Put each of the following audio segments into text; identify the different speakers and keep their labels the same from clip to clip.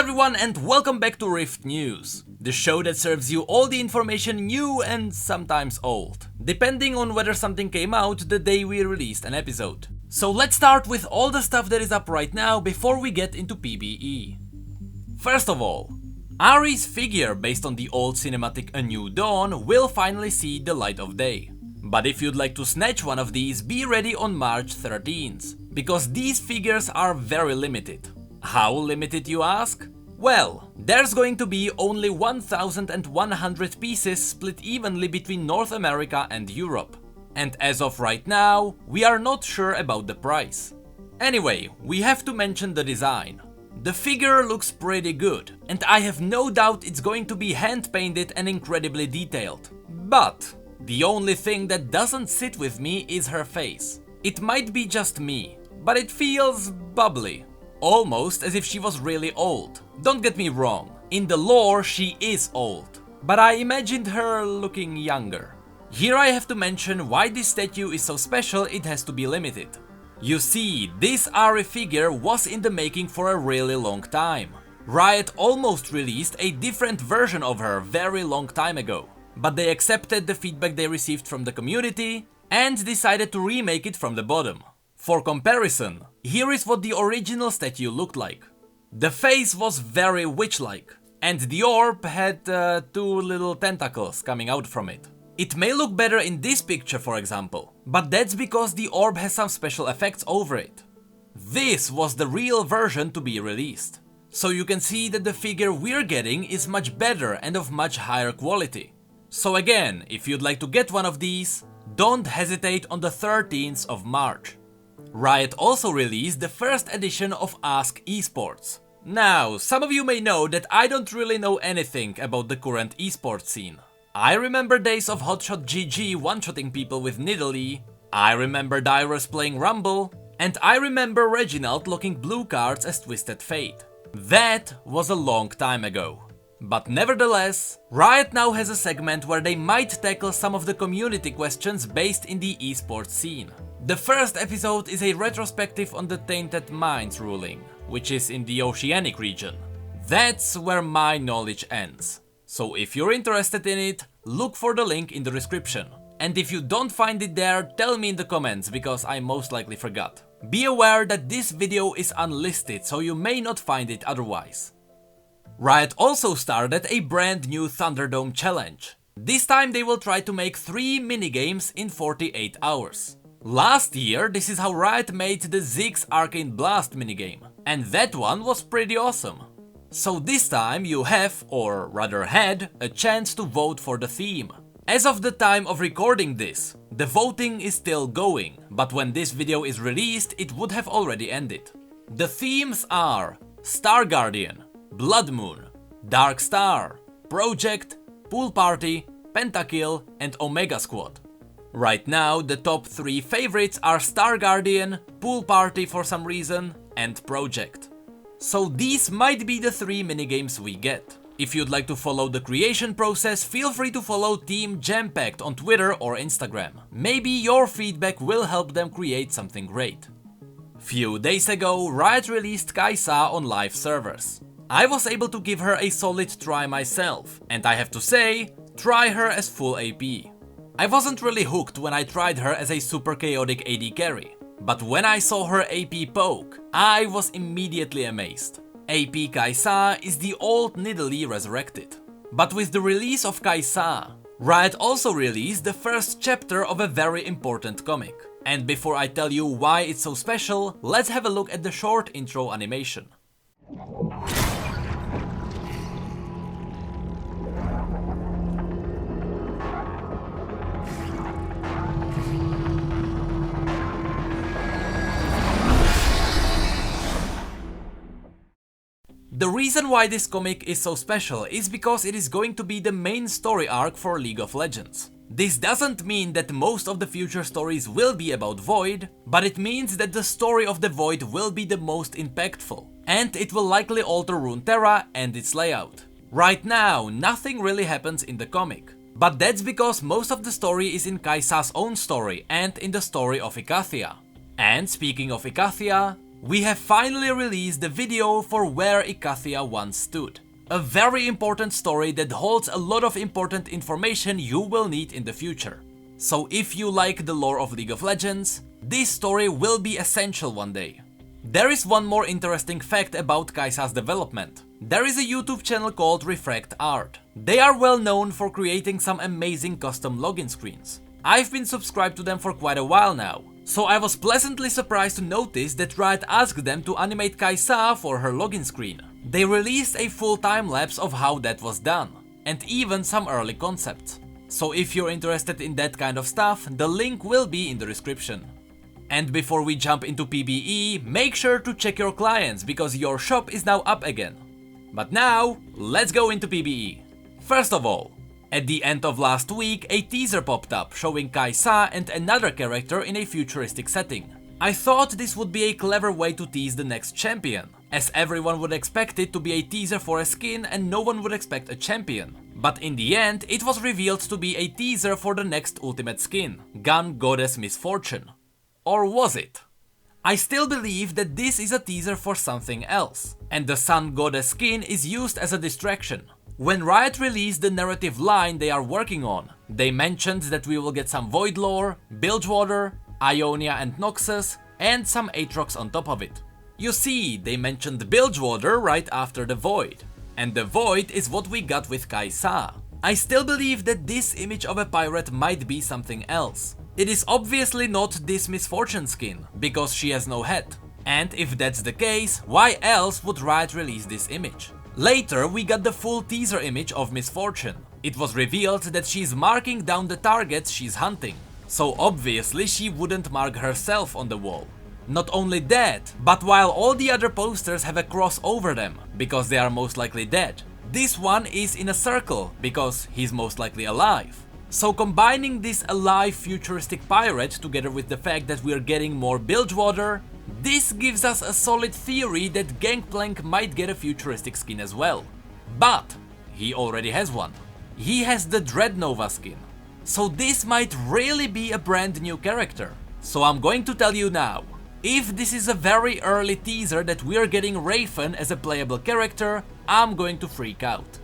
Speaker 1: everyone and welcome back to Rift News, the show that serves you all the information new and sometimes old, depending on whether something came out the day we released an episode. So let's start with all the stuff that is up right now before we get into PBE. First of all, Ahri's figure based on the old cinematic A New Dawn will finally see the light of day. But if you'd like to snatch one of these, be ready on March 13th, because these figures are very limited. How limited, you ask? Well, there's going to be only 1,100 pieces split evenly between North America and Europe. And as of right now, we are not sure about the price. Anyway, we have to mention the design. The figure looks pretty good, and I have no doubt it's going to be hand-painted and incredibly detailed. But the only thing that doesn't sit with me is her face. It might be just me, but it feels bubbly. Almost as if she was really old. Don't get me wrong, in the lore she is old, but I imagined her looking younger. Here I have to mention why this statue is so special it has to be limited. You see, this Ahri figure was in the making for a really long time. Riot almost released a different version of her very long time ago, but they accepted the feedback they received from the community and decided to remake it from the bottom. For comparison, here is what the original statue looked like. The face was very witch-like, and the orb had two little tentacles coming out from it. It may look better in this picture, for example, but that's because the orb has some special effects over it. This was the real version to be released. So you can see that the figure we're getting is much better and of much higher quality. So again, if you'd like to get one of these, don't hesitate on the 13th of March. Riot also released the first edition of Ask Esports. Now, some of you may know that I don't really know anything about the current esports scene. I remember days of Hotshot GG one-shotting people with Nidalee, I remember Dyrus playing Rumble, and I remember Reginald locking blue cards as Twisted Fate. That was a long time ago. But nevertheless, Riot now has a segment where they might tackle some of the community questions based in the esports scene. The first episode is a retrospective on the Tainted Minds ruling, which is in the Oceanic region. That's where my knowledge ends. So if you're interested in it, look for the link in the description. And if you don't find it there, tell me in the comments, because I most likely forgot. Be aware that this video is unlisted, so you may not find it otherwise. Riot also started a brand new Thunderdome challenge. This time they will try to make 3 minigames in 48 hours. Last year, this is how Riot made the CZECH Arcane Blast minigame, and that one was pretty awesome. So this time you have, or rather had, a chance to vote for the theme. As of the time of recording this, the voting is still going, but when this video is released it would have already ended. The themes are Star Guardian, Blood Moon, Dark Star, Project, Pool Party, Pentakill and Omega Squad. Right now, the top 3 favorites are Star Guardian, Pool Party for some reason, and Project. So these might be the 3 minigames we get. If you'd like to follow the creation process, feel free to follow Team Jampacked on Twitter or Instagram. Maybe your feedback will help them create something great. Few days ago, Riot released Kai'Sa on live servers. I was able to give her a solid try myself, and I have to say, try her as full AP. I wasn't really hooked when I tried her as a super chaotic AD carry, but when I saw her AP poke, I was immediately amazed. AP Kai'Sa is the old Nidalee resurrected. But with the release of Kai'Sa, Riot also released the first chapter of a very important comic. And before I tell you why it's so special, let's have a look at the short intro animation. The reason why this comic is so special is because it is going to be the main story arc for League of Legends. This doesn't mean that most of the future stories will be about Void, but it means that the story of the Void will be the most impactful, and it will likely alter Runeterra and its layout. Right now, nothing really happens in the comic, but that's because most of the story is in Kai'Sa's own story and in the story of Icathia. And speaking of Icathia, we have finally released the video for where Icathia once stood. A very important story that holds a lot of important information you will need in the future. So if you like the lore of League of Legends, this story will be essential one day. There is one more interesting fact about Kai'Sa's development. There is a YouTube channel called Refract Art. They are well known for creating some amazing custom login screens. I've been subscribed to them for quite a while now, so I was pleasantly surprised to notice that Riot asked them to animate Kai'Sa for her login screen. They released a full time-lapse of how that was done, and even some early concepts. So if you're interested in that kind of stuff, the link will be in the description. And before we jump into PBE, make sure to check your clients because your shop is now up again. But now, let's go into PBE. First of all, at the end of last week, a teaser popped up showing Kai'Sa and another character in a futuristic setting. I thought this would be a clever way to tease the next champion, as everyone would expect it to be a teaser for a skin and no one would expect a champion. But in the end, it was revealed to be a teaser for the next ultimate skin, Gun Goddess Misfortune. Or was it? I still believe that this is a teaser for something else, and the Sun Goddess skin is used as a distraction. When Riot released the narrative line they are working on, they mentioned that we will get some Void lore, Bilgewater, Ionia and Noxus, and some Aatrox on top of it. You see, they mentioned Bilgewater right after the Void, and the Void is what we got with Kai'Sa. I still believe that this image of a pirate might be something else. It is obviously not this Misfortune skin, because she has no head. And if that's the case, why else would Riot release this image? Later, we got the full teaser image of Misfortune. It was revealed that she's marking down the targets she's hunting, so obviously she wouldn't mark herself on the wall. Not only that, but while all the other posters have a cross over them, because they are most likely dead, this one is in a circle, because he's most likely alive. So combining this alive futuristic pirate together with the fact that we're getting more Bilgewater, this gives us a solid theory that Gangplank might get a futuristic skin as well. But he already has one. He has the Dreadnova skin. So this might really be a brand new character. So I'm going to tell you now, if this is a very early teaser that we're getting Raven as a playable character, I'm going to freak out.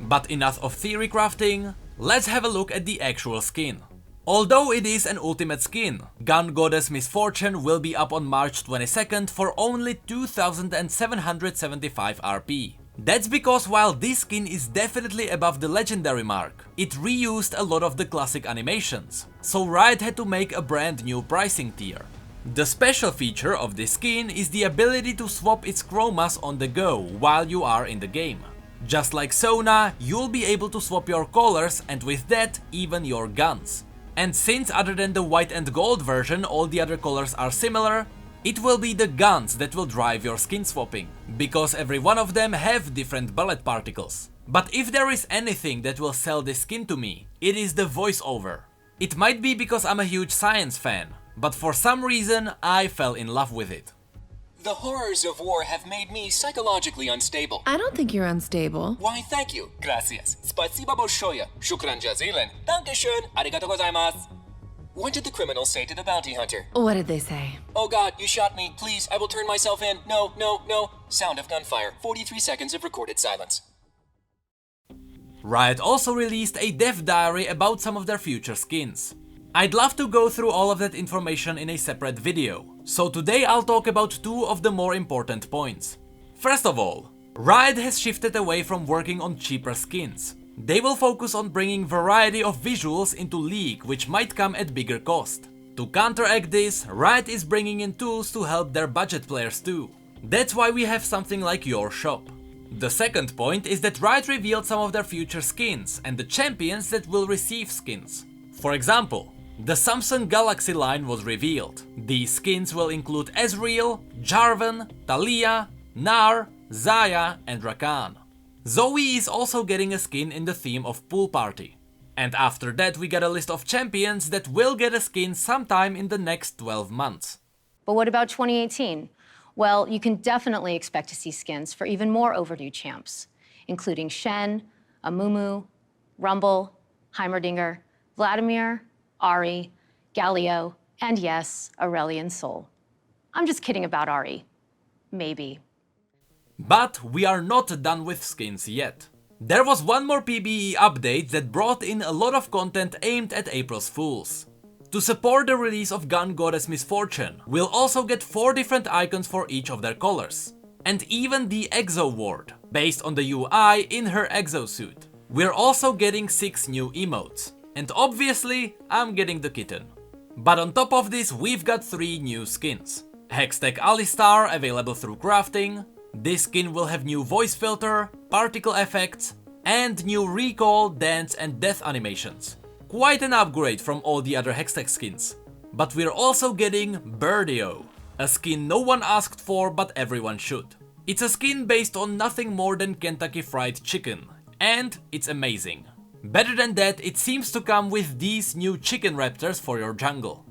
Speaker 1: But enough of theory crafting, let's have a look at the actual skin. Although it is an ultimate skin, Gun Goddess Misfortune will be up on March 22nd for only 2775 RP. That's because while this skin is definitely above the legendary mark, it reused a lot of the classic animations, so Riot had to make a brand new pricing tier. The special feature of this skin is the ability to swap its chromas on the go while you are in the game. Just like Sona, you'll be able to swap your colors and with that, even your guns. And since other than the white and gold version all the other colors are similar, it will be the guns that will drive your skin swapping, because every one of them have different bullet particles. But if there is anything that will sell this skin to me, it is the voiceover. It might be because I'm a huge science fan, but for some reason I fell in love with it.
Speaker 2: The horrors of war have made me psychologically unstable.
Speaker 3: I don't think you're unstable.
Speaker 2: Why, thank you. Gracias. Спасибо большое. Shukran jazilan. Dankeschön. Arigato gozaimasu. What did the criminal say to the bounty hunter?
Speaker 3: What did they say?
Speaker 2: Oh God, you shot me. Please, I will turn myself in. No, no, no. Sound of gunfire. 43 seconds of recorded silence.
Speaker 1: Riot also released a dev diary about some of their future skins. I'd love to go through all of that information in a separate video, so today I'll talk about two of the more important points. First of all, Riot has shifted away from working on cheaper skins. They will focus on bringing variety of visuals into League, which might come at bigger cost. To counteract this, Riot is bringing in tools to help their budget players too. That's why we have something like your shop. The second point is that Riot revealed some of their future skins and the champions that will receive skins. For example, the Samsung Galaxy line was revealed. These skins will include Ezreal, Jarvan, Talia, Gnar, Xayah and Rakan. Zoe is also getting a skin in the theme of Pool Party. And after that we got a list of champions that will get a skin sometime in the next 12 months.
Speaker 4: But what about 2018? Well, you can definitely expect to see skins for even more overdue champs, including Shen, Amumu, Rumble, Heimerdinger, Vladimir, Ahri, Galio, and yes, Aurelion Sol. I'm just kidding about Ahri. maybe.
Speaker 1: But we are not done with skins yet. There was one more PBE update that brought in a lot of content aimed at April's Fools. To support the release of Gun Goddess Misfortune, we'll also get 4 different icons for each of their colors. And even the Exo Ward, based on the UI in her exosuit. We're also getting 6 new emotes. And obviously, I'm getting the kitten. But on top of this, we've got 3 new skins. Hextech Alistar, available through crafting. This skin will have new voice filter, particle effects, and new recall, dance and death animations. Quite an upgrade from all the other Hextech skins. But we're also getting Birdio, a skin no one asked for but everyone should. It's a skin based on nothing more than Kentucky Fried Chicken, and it's amazing. Better than that, it seems to come with these new chicken raptors for your jungle.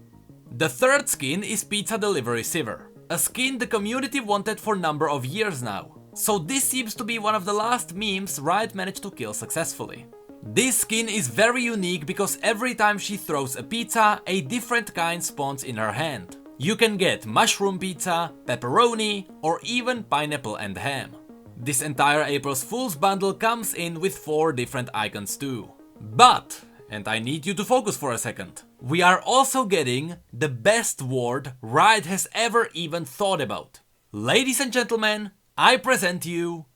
Speaker 1: The third skin is Pizza Delivery Siver, a skin the community wanted for a number of years now. So this seems to be one of the last memes Riot managed to kill successfully. This skin is very unique because every time she throws a pizza, a different kind spawns in her hand. You can get mushroom pizza, pepperoni, or even pineapple and ham. This entire April's Fools bundle comes in with 4 different icons too. But, and I need you to focus for a second, we are also getting the best ward Riot has ever even thought about. Ladies and gentlemen, I present you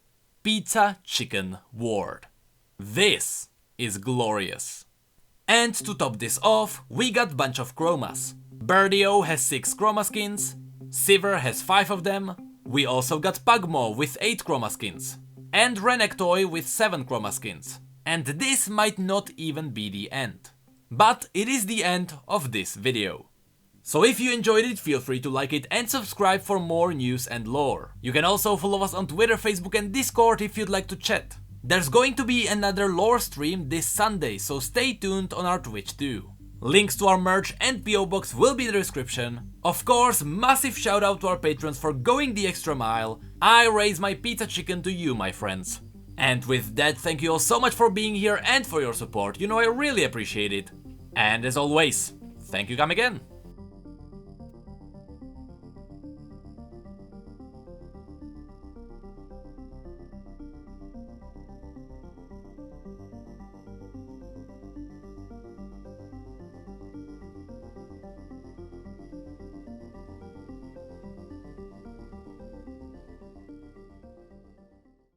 Speaker 1: Pizza Chicken Ward. This is glorious. And to top this off, we got bunch of chromas. Birdio has 6 chroma skins, Siver has 5 of them, we also got Pugmo with 8 chroma skins, and Renekton with 7 chroma skins. And this might not even be the end. But it is the end of this video. So if you enjoyed it, feel free to like it and subscribe for more news and lore. You can also follow us on Twitter, Facebook and Discord if you'd like to chat. There's going to be another lore stream this Sunday, so stay tuned on our Twitch too. Links to our merch and P.O.Box will be in the description. Of course, massive shout out to our patrons for going the extra mile. I raise my pizza chicken to you, my friends. And with that, thank you all so much for being here and for your support. You know, I really appreciate it. And as always, thank you, come again.